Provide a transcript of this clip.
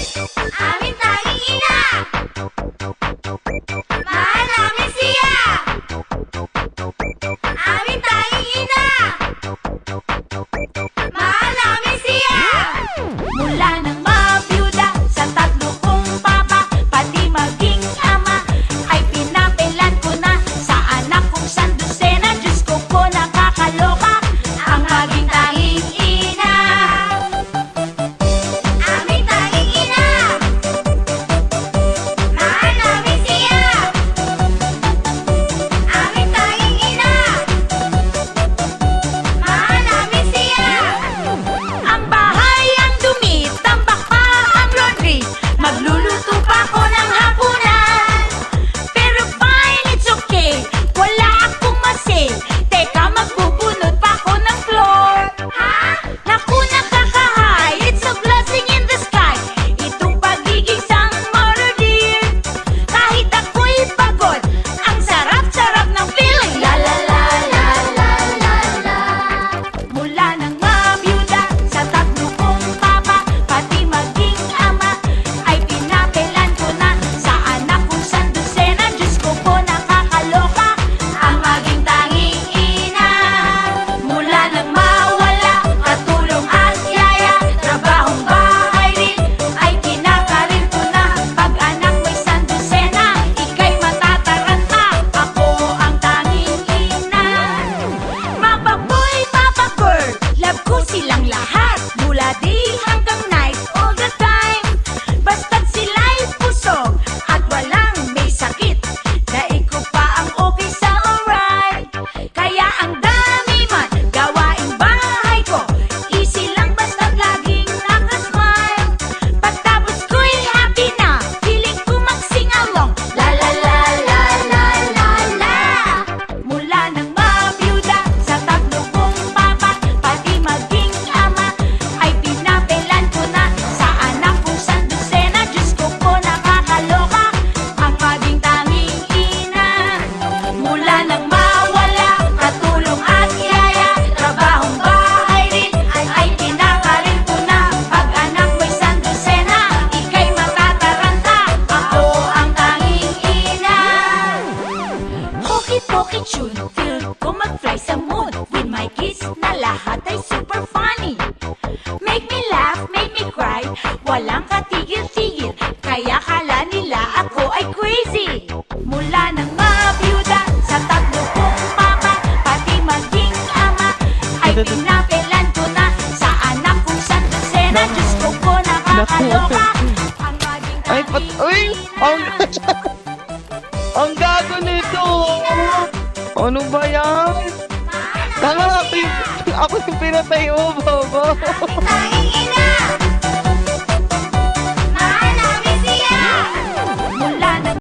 Aming tanging ina! Mahal namin siya! Aming tanging ina! Mahal namin siya! Mula nang mabiyuda sa tatlo kong papa, pati maging ama, ay pinapilan ko na sa anak kong sandusena. Diyos ko po, nakakaloka ang maging tanging ina. Aming tanging ina! Mahal namin siya! Aming tanging ina! Mahal namin siya! Ang bahay ang dumi, tambak pa ang laundry, magluluto pa ako ng hapunan. Pero fine, it's okay, wala akong masin. Teka, magbubunot pa ako ng floor. Ha? Naku, nakakahay, it's a blessing in the sky. Itong pagiging sang mother dear. Kahit ako'y pagod, ang sarap-sarap ng feeling. La la la la la la la. Mula nang mabiyuda sa tatlo kong papa, pati maging ama, ay pinapilan ko na sa anak kong sandusena. Diyos ko po, nakakaloka ang maging tanging ina. Mula nang mawala, katulong at yaya, trabahong bahay rin, ay kinakarir ko na. Pag anak mo'y sandusena, ika'y matataranta, ako ang tanging ina. Mama boy, Papa bird, love ko silang lahat, mula day hanggang night, all the time. Basta't sila'y pusog at walang may sakit, daig ko pa ang okay sa alright. Kaya ang dami man gawaing bahay ko, easy lang basta't laging nakasmile. Pagtapos ko'y happy na, feeling ko mag-sing along. La la la la la la la. Mula nang mabiyuda sa tatlo kong papa, pati maging ama, ay pinapilan ko na sa anak kong sandusena. Diyos ko po, nakakaloka ang maging tanging ina. Mula nang mawala, katulong at yaya, trabahong bahay rin, ay kinakarir ko na. Pag anak mo'y sandusena, ika'y matataranta, ako ang tanging ina. Hoki-poki tune, feel ko mag-fly sa moon. With my kiss na lahat ay super funny. Make me laugh, make me cry, walang katigil-tigil, kaya kala nila ako ay crazy. Mula nang mabiyuda sa tatlo kong papa, pati maging ama, ay pinapilan ko na sa anak kong sandusena. Diyos ko po, nakakaloka ang maging Ay, uy! Ang, tanging ina. ang gago nito! Ano ba yan? Tanga, ako yung pinatay mo, baba. Tanging ina!